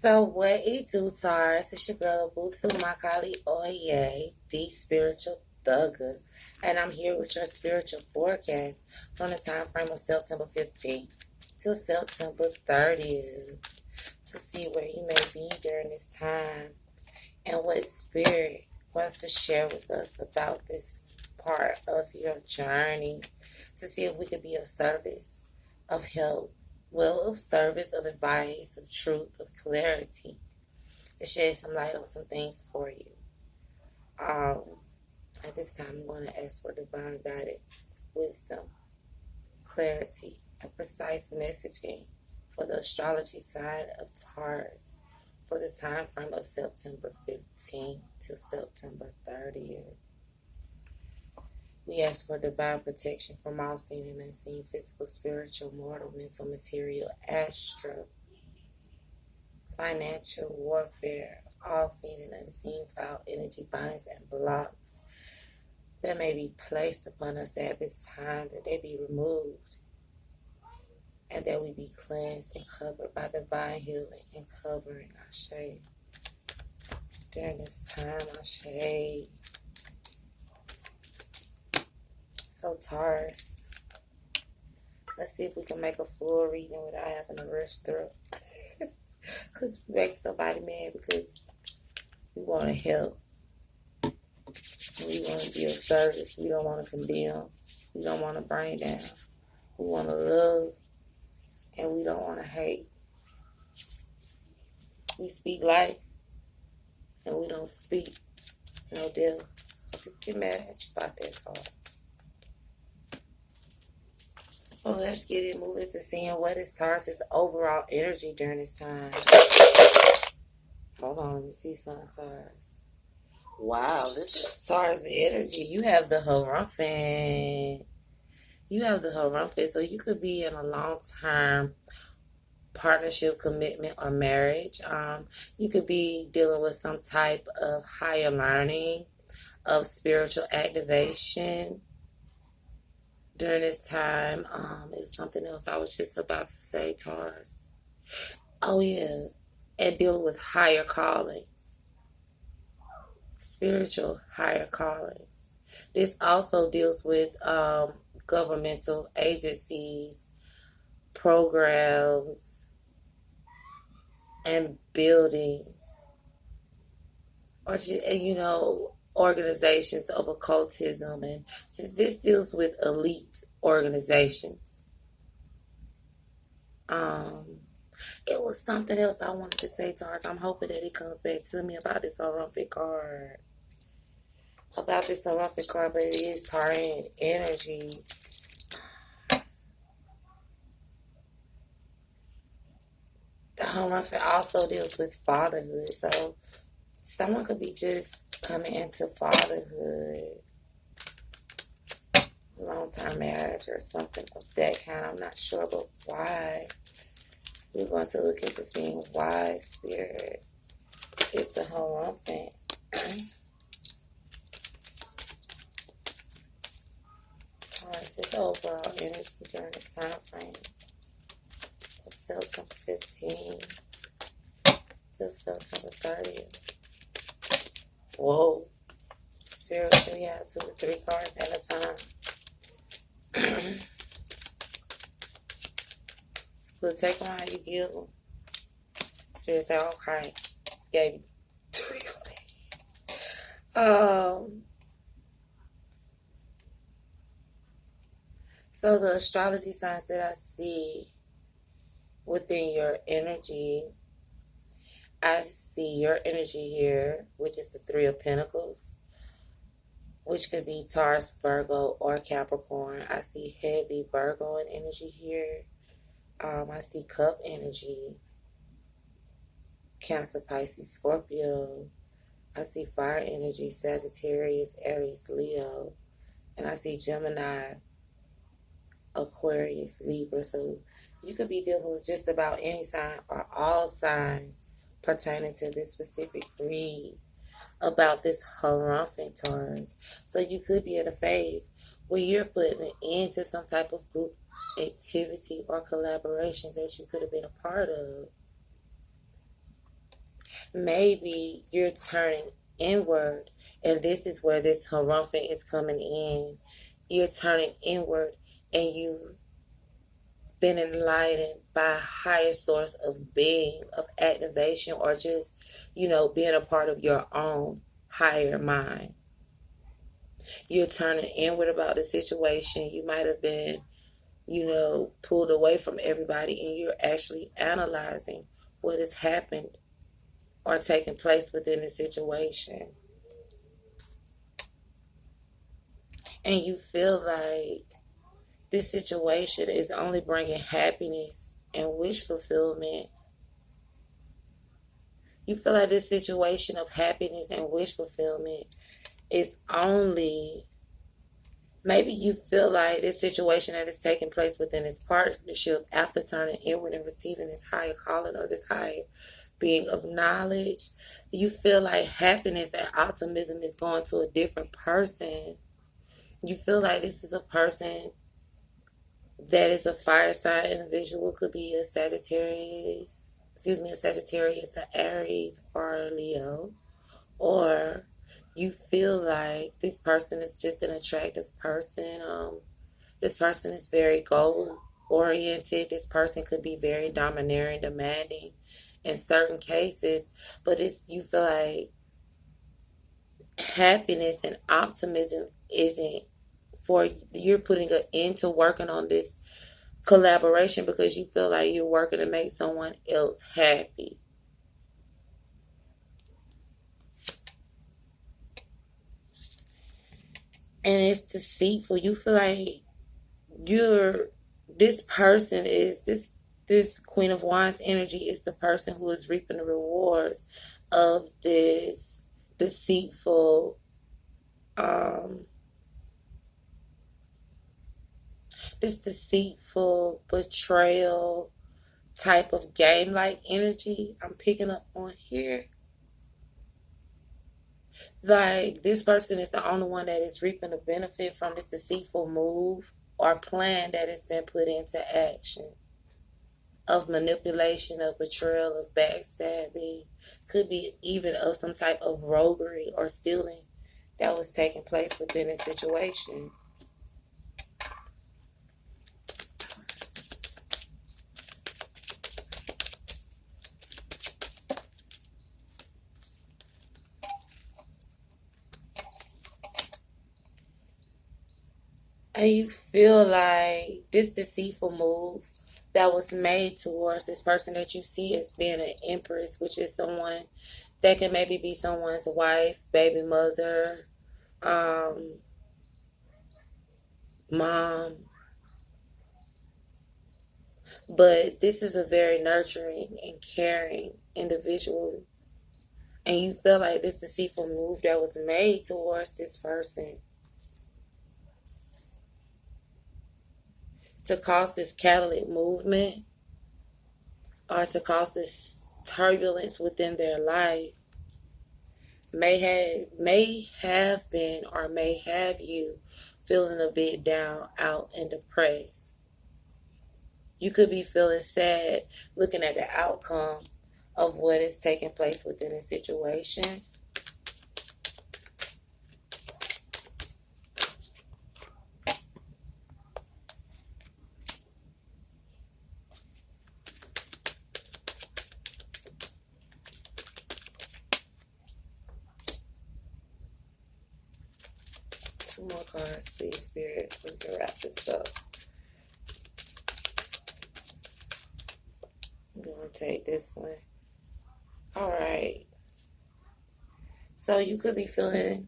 So what it do, Taurus? It's your girl Butu Makali Oye, the spiritual thugger. And I'm here with your spiritual forecast from the time frame of September 15th to September 30th to see where you may be during this time and what spirit wants to share with us about this part of your journey to see if we could be of service, of help, well, of service, of advice, of truth, of clarity, to shed some light on some things for you. At this time, I'm going to ask for divine guidance, wisdom, clarity, and precise messaging for the astrology side of Taurus for the time frame of September 15th to September 30th. We ask for divine protection from all seen and unseen, physical, spiritual, mortal, mental, material, astral, financial warfare, all seen and unseen foul energy binds and blocks that may be placed upon us at this time, that they be removed, and that we be cleansed and covered by divine healing and covering. Ashe. During this time, Ashe. So Taurus, let's see if we can make a full reading without having to rush through. Because we make somebody mad because we want to help. We want to be of service. We don't want to condemn. We don't want to bring down. We want to love. And we don't want to hate. We speak life. And we don't speak no death. So people get mad at you about that, Taurus. Well, let's get it moving to seeing what is Taurus's overall energy during this time. Hold on, let me see something, Taurus. Wow, this is Taurus energy. You have the Hierophant. So you could be in a long-term partnership, commitment, or marriage. You could be dealing with some type of higher learning, of spiritual activation during this time. It's something else I was just about to say, Taurus. Oh, yeah. And dealing with higher callings. Spiritual higher callings. This also deals with governmental agencies, programs, and buildings. Or, organizations of occultism, and this deals with elite organizations. It was something else I wanted to say, Taurus. I'm hoping that it comes back to me about this Hierophant card. But it is Taurian energy. The Hierophant also deals with fatherhood, so someone could be just coming into fatherhood, long-term marriage or something of that kind. I'm not sure, but why? We're going to look into seeing why spirit is the Hierophant. Taurus, this overall energy during this time frame of September 15 to September 30th. Whoa. Spirit, we have 2 to 3 cards at a time. We'll take them how you give them. Spirit say, okay, gave you 3 cards. So the astrology signs that I see within your energy, I see your energy here, which is the 3 of Pentacles, which could be Taurus, Virgo, or Capricorn. I see heavy Virgo in energy here. I see Cup energy, Cancer, Pisces, Scorpio. I see fire energy, Sagittarius, Aries, Leo. And I see Gemini, Aquarius, Libra. So you could be dealing with just about any sign or all signs pertaining to this specific read about this Hierophant, Taurus. So you could be at a phase where you're putting an end to some type of group activity or collaboration that you could have been a part of. maybe you're turning inward, and this is where this harumphin is coming in. You're turning inward, and you've been enlightened by a higher source of being, of activation, or just, being a part of your own higher mind. You're turning inward about the situation. You might have been, pulled away from everybody, and you're actually analyzing what has happened or taking place within the situation. And you feel like this situation is only bringing happiness and wish fulfillment. You feel like this situation of happiness and wish fulfillment is only, maybe you feel like this situation that is taking place within this partnership after turning inward and receiving this higher calling or this higher being of knowledge, you feel like happiness and optimism is going to a different person. You feel like this is a person that is a fire sign individual. Could be a Sagittarius, an Aries, or a Leo. Or you feel like this person is just an attractive person. This person is very goal oriented. This person could be very domineering, demanding in certain cases. But you feel like happiness and optimism isn't for, you're putting an end to working on this collaboration because you feel like you're working to make someone else happy. And it's deceitful. You feel like this person is this Queen of Wands energy is the person who is reaping the rewards of this deceitful betrayal type of game-like energy I'm picking up on here. Like, this person is the only one that is reaping the benefit from this deceitful move or plan that has been put into action, of manipulation, of betrayal, of backstabbing. Could be even of some type of roguery or stealing that was taking place within a situation. And you feel like this deceitful move that was made towards this person that you see as being an empress, which is someone that can maybe be someone's wife, baby mother, mom. But this is a very nurturing and caring individual. And you feel like this deceitful move that was made towards this person to cause this catalytic movement or to cause this turbulence within their life may have been or may have you feeling a bit down, out, and depressed. You could be feeling sad looking at the outcome of what is taking place within a situation. Two more cards, please, spirits, so we can wrap this up. I'm going to take this one. All right. So you could be feeling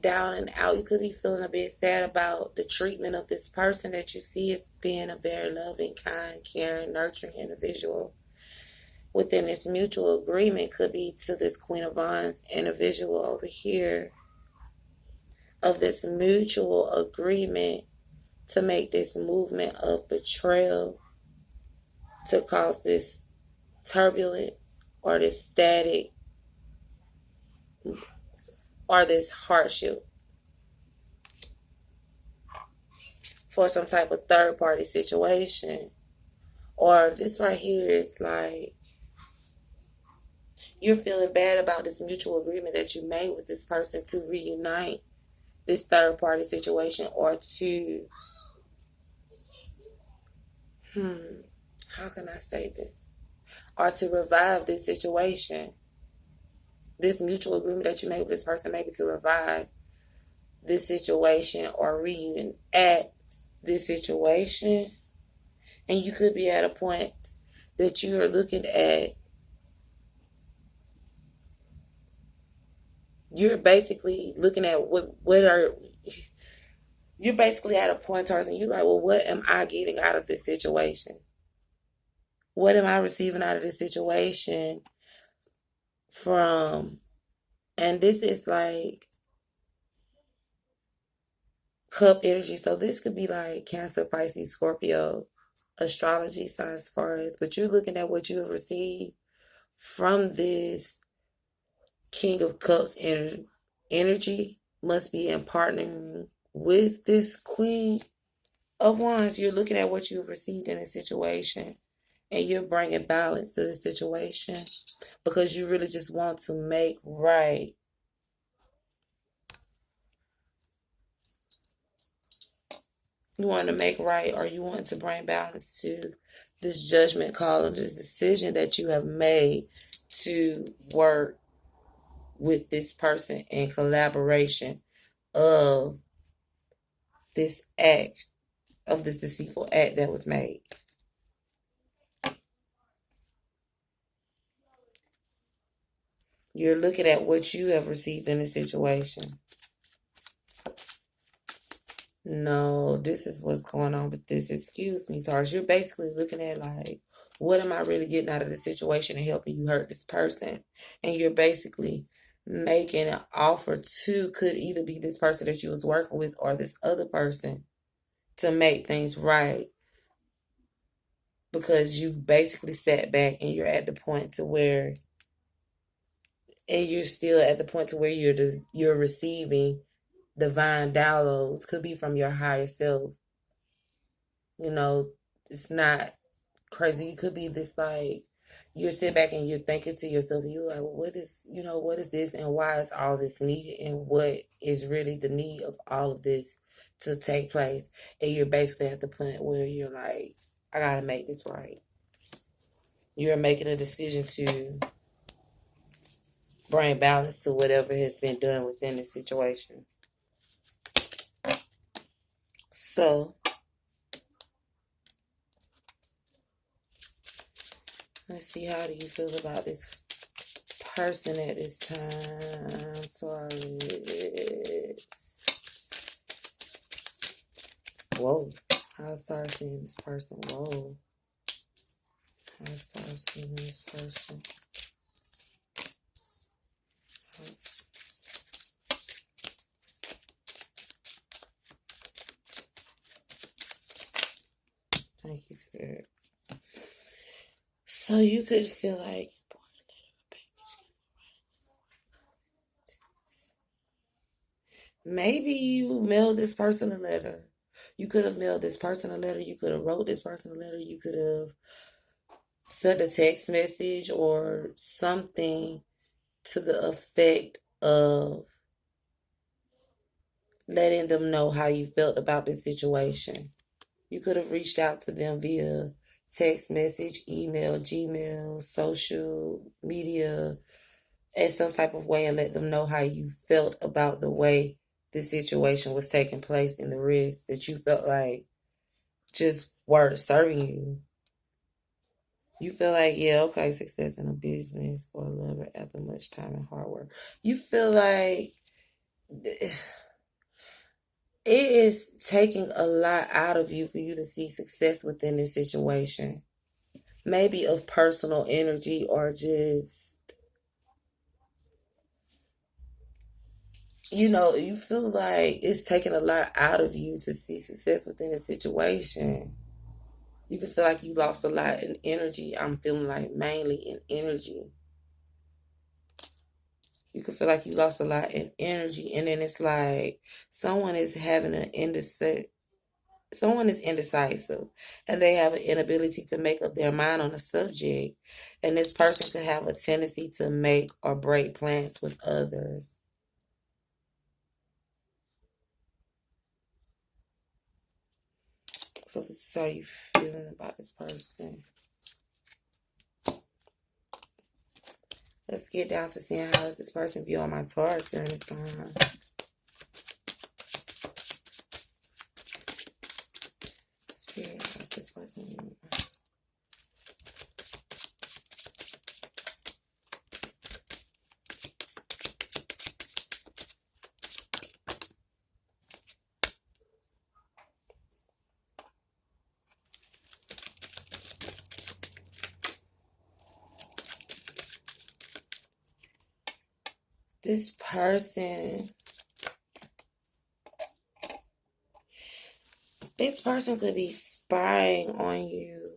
down and out. You could be feeling a bit sad about the treatment of this person that you see as being a very loving, kind, caring, nurturing individual. Within this mutual agreement could be to this Queen of Wands individual over here, of this mutual agreement to make this movement of betrayal, to cause this turbulence or this static or this hardship for some type of third party situation. Or this right here is like, You're feeling bad about this mutual agreement that you made with this person to reunite this third party situation, or to, how can I say this? Or to revive this situation. This mutual agreement that you made with this person, maybe to revive this situation or reunite this situation. And you could be at a point that you are looking at, you're basically looking at you're basically at a point, Taurus, and you're like, well, what am I getting out of this situation? What am I receiving out of this situation from, and this is like cup energy. So this could be like Cancer, Pisces, Scorpio, astrology signs for us. But you're looking at what you have received from this King of Cups energy must be in partnering with this Queen of Wands. You're looking at what you've received in a situation, and you're bringing balance to the situation because you really just want to make right. You want to make right, or you want to bring balance to this judgment call and this decision that you have made to work with this person in collaboration of this act, of this deceitful act that was made. You're looking at what you have received in the situation. No, this is what's going on with this. Excuse me, Taurus. You're basically looking at like, what am I really getting out of the situation and helping you hurt this person? And you're basically making an offer to, could either be this person that you was working with or this other person, to make things right. Because you've basically sat back and you're at the point to where, and you're still at the point to where you're receiving divine downloads. Could be from your higher self. You know, it's not crazy. It could be this, like, you're sitting back and you're thinking to yourself, and you're like, well, what is this, and why is all this needed, and what is really the need of all of this to take place? And you're basically at the point where you're like, I gotta make this right. You're making a decision to bring balance to whatever has been done within the situation. So let's see, how do you feel about this person at this time, Taurus? Whoa. How start seeing this person? Whoa. How start seeing this person? Thank you, Spirit. So you could feel like, maybe you mailed this person a letter. You could have mailed this person a letter. You could have wrote this person a letter. You could have sent a text message or something to the effect of letting them know how you felt about this situation. You could have reached out to them via text message, email, Gmail, social media, in some type of way, and let them know how you felt about the way the situation was taking place and the risks that you felt like just weren't serving you. You feel like, yeah, okay, success in a business or a lover after much time and hard work. You feel like it is taking a lot out of you for you to see success within this situation. Maybe of personal energy, or just, you feel like it's taking a lot out of you to see success within a situation. You can feel like you lost a lot in energy. I'm feeling like mainly in energy. You can feel like you lost a lot in energy. And then it's like someone is having an someone is indecisive and they have an inability to make up their mind on a subject. And this person could have a tendency to make or break plans with others. So this is how you feeling about this person. Let's get down to seeing how is this person viewing my Taurus during this time. Spirit, how's this person viewing my... This person could be spying on you.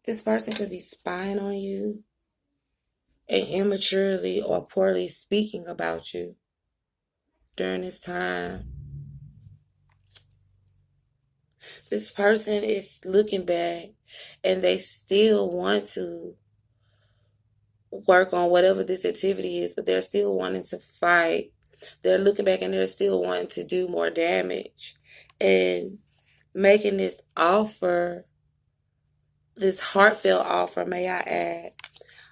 This person could be spying on you and immaturely or poorly speaking about you during this time. This person is looking back and they still want to work on whatever this activity is, but they're still wanting to fight. They're looking back and they're still wanting to do more damage and making this offer, this heartfelt offer, may I add,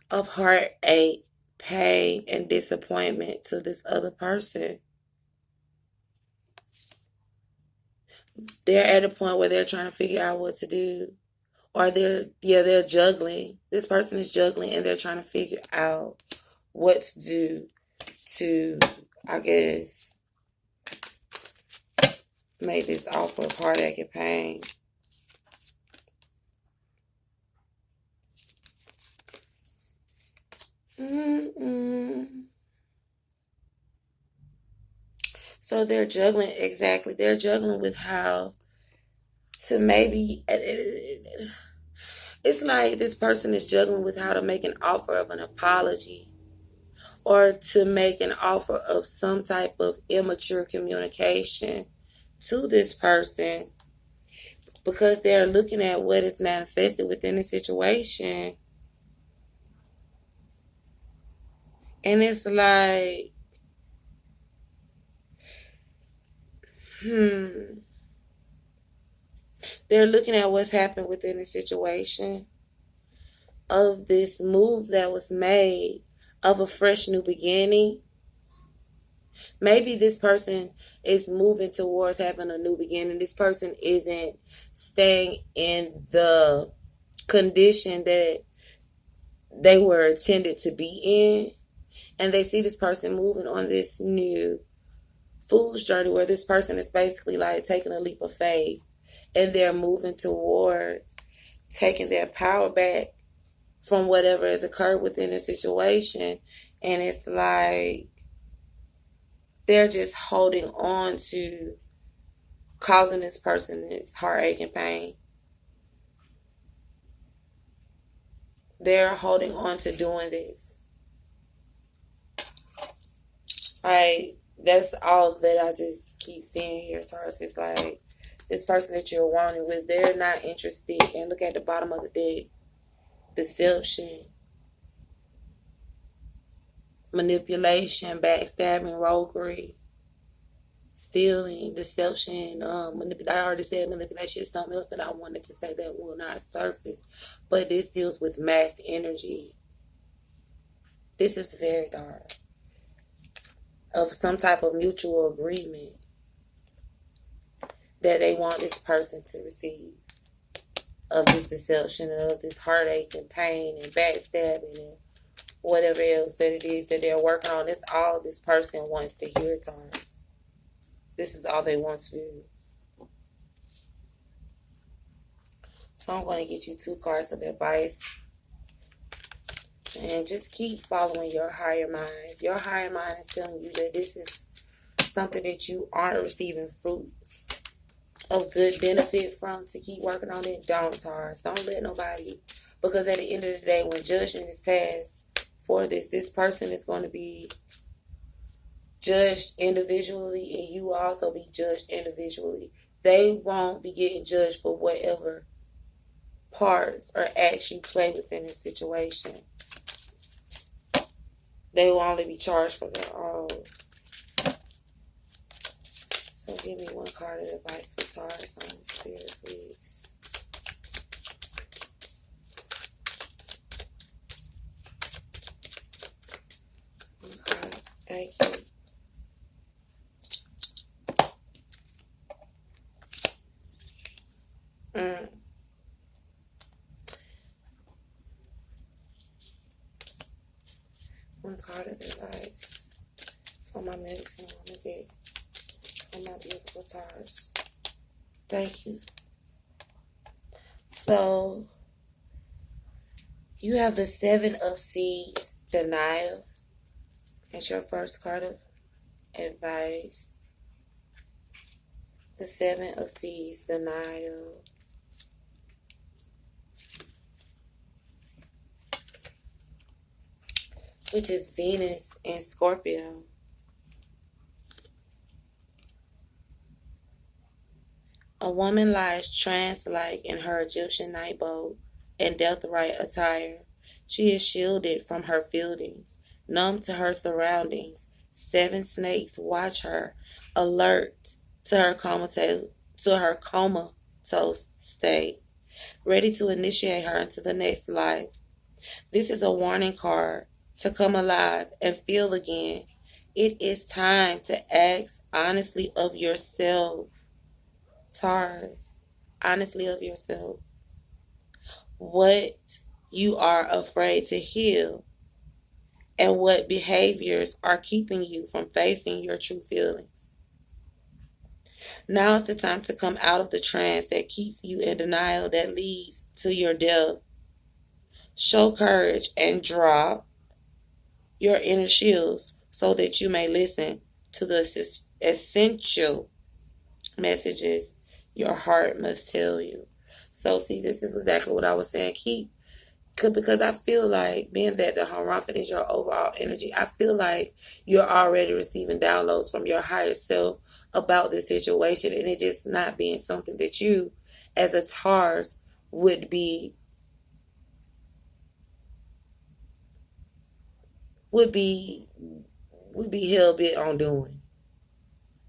of heartache, pain, and disappointment to this other person. They're at a point where they're trying to figure out what to do. Or they're juggling. This person is juggling and they're trying to figure out what to do to, I guess, make this offer of heartache and pain. So they're juggling, exactly. They're juggling with how to maybe... It's like this person is juggling with how to make an offer of an apology or to make an offer of some type of immature communication to this person because they're looking at what is manifested within the situation. And it's like, they're looking at what's happened within the situation of this move that was made of a fresh new beginning. Maybe this person is moving towards having a new beginning. This person isn't staying in the condition that they were intended to be in. And they see this person moving on this new fool's journey where this person is basically like taking a leap of faith. And they're moving towards taking their power back from whatever has occurred within the situation. And it's like they're just holding on to causing this person this heartache and pain. They're holding on to doing this. That's all that I just keep seeing here, Taurus. It's like this person that you're wanting with, they're not interested. And look at the bottom of the deck. Deception, manipulation, backstabbing, roguery, stealing, deception, I already said manipulation is something else that I wanted to say that will not surface. But this deals with mass energy. This is very dark. Of some type of mutual agreement that they want this person to receive. Of this deception and of this heartache and pain and backstabbing and whatever else that it is that they're working on. That's all this person wants to hear, Taurus. This is all they want to do. So I'm going to get you 2 cards of advice. And just keep following your higher mind. Your higher mind is telling you that this is something that you aren't receiving fruits of good benefit from, to keep working on it. Don't, Taurus. Don't let nobody, because at the end of the day, when judgment is passed for this person is going to be judged individually, and you will also be judged individually they won't be getting judged for whatever parts or acts you play within this situation. They will only be charged for their own. So give me one card of advice for Taurus on the spirit, please. Okay, thank you. One card of advice for my medicine woman deck for my beautiful Taurus. Thank you. So, you have the Seven of Seeds, denial. That's your first card of advice. The Seven of Seeds, denial. Which is Venus and Scorpio. A woman lies trance-like in her Egyptian night boat and death-right attire. She is shielded from her feelings, numb to her surroundings. 7 snakes watch her, alert to her comatose state, ready to initiate her into the next life. This is a warning card to come alive and feel again. It is time to ask honestly of yourself. Taurus, honestly of yourself. What you are afraid to heal and what behaviors are keeping you from facing your true feelings. Now is the time to come out of the trance that keeps you in denial that leads to your death. Show courage and drop your inner shields so that you may listen to the essential messages your heart must tell you. So see, this is exactly what I was saying. Because I feel like, being that the Hierophant is your overall energy, I feel like you're already receiving downloads from your higher self about this situation, and it just not being something that you, as a Taurus, would be hell bent on doing.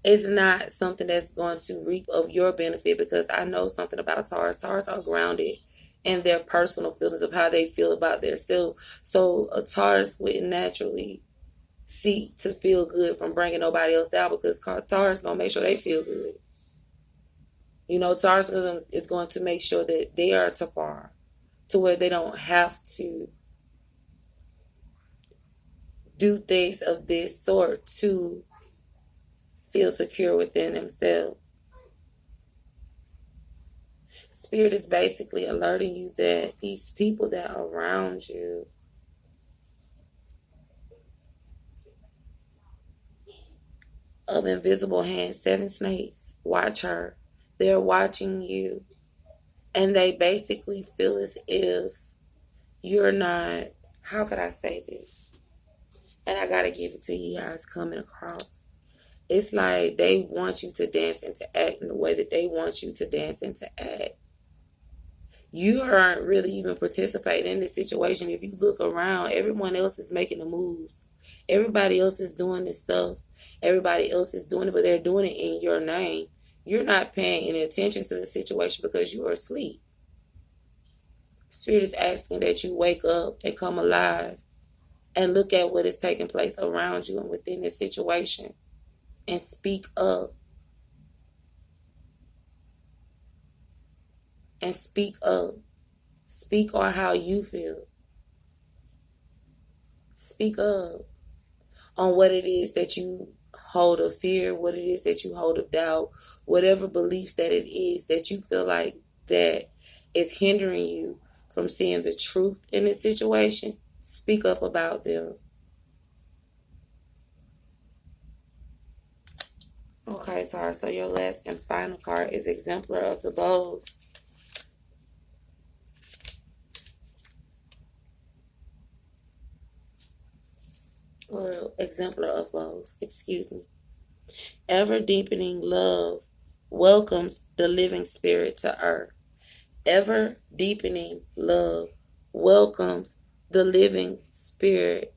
It's not something that's going to reap of your benefit, because I know something about Taurus. Taurus are grounded in their personal feelings of how they feel about their self. So a Taurus wouldn't naturally seek to feel good from bringing nobody else down, because Taurus is going to make sure they feel good. You know, Taurus is going to make sure that they are to par, to where they don't have to do things of this sort to feel secure within themselves. Spirit is basically alerting you that these people that are around you of invisible hands, 7 snakes, watch her. They're watching you. And they basically feel as if you're not, how could I say this? And I gotta give it to you how it's coming across. It's like they want you to dance and to act in the way that they want you to dance and to act. You aren't really even participating in this situation. If you look around, everyone else is making the moves. Everybody else is doing this stuff. Everybody else is doing it, but they're doing it in your name. You're not paying any attention to the situation because you are asleep. Spirit is asking that you wake up and come alive and look at what is taking place around you and within this situation. And speak up. And speak up. Speak on how you feel. Speak up on what it is that you hold of fear, what it is that you hold of doubt, whatever beliefs that it is that you feel like that is hindering you from seeing the truth in this situation. Speak up about them. Okay, Taurus, so your last and final card is Exemplar of the Bows. Well, Exemplar of Bows, excuse me. Ever deepening love welcomes the living spirit to earth. Ever deepening love welcomes the living spirit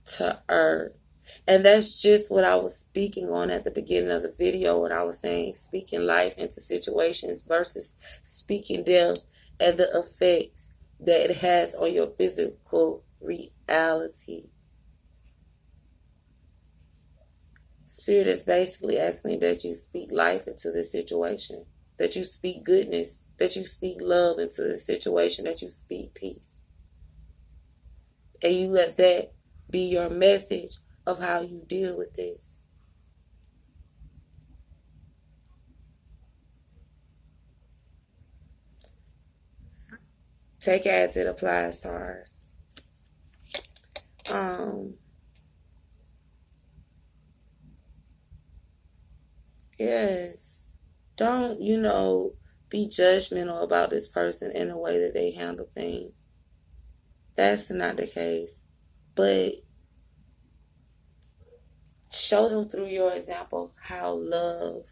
to earth. And that's just what I was speaking on at the beginning of the video when I was saying speaking life into situations versus speaking death and the effects that it has on your physical reality. Spirit is basically asking that you speak life into this situation, that you speak goodness, that you speak love into this situation, that you speak peace. And you let that be your message of how you deal with this. Take it as it applies, Taurus. Yes. Don't, be judgmental about this person in the way that they handle things. That's not the case. But show them through your example how love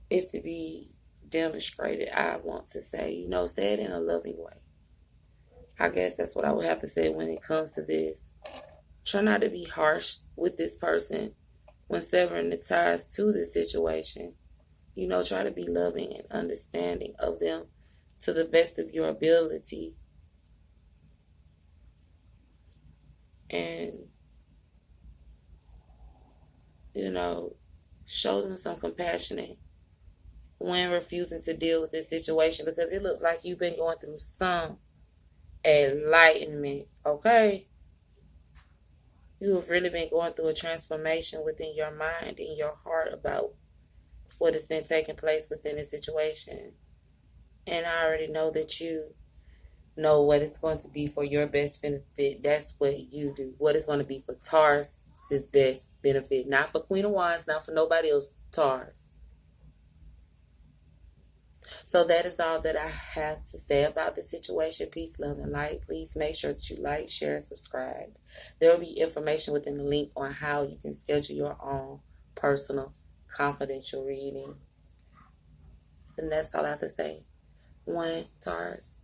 is to be demonstrated. I want to say, say it in a loving way. I guess that's what I would have to say when it comes to this. Try not to be harsh with this person when severing the ties to the situation. Try to be loving and understanding of them to the best of your ability. And, show them some compassion when refusing to deal with this situation, because it looks like you've been going through some enlightenment, okay? You have really been going through a transformation within your mind and your heart about what has been taking place within the situation. And I already know that you know what it's going to be for your best benefit. That's what you do. What it's going to be for Taurus' best benefit. Not for Queen of Wands, not for nobody else, Taurus. So that is all that I have to say about the situation. Peace, love, and light. Please make sure that you like, share, and subscribe. There will be information within the link on how you can schedule your own personal confidential reading. And that's all I have to say. One, Taurus.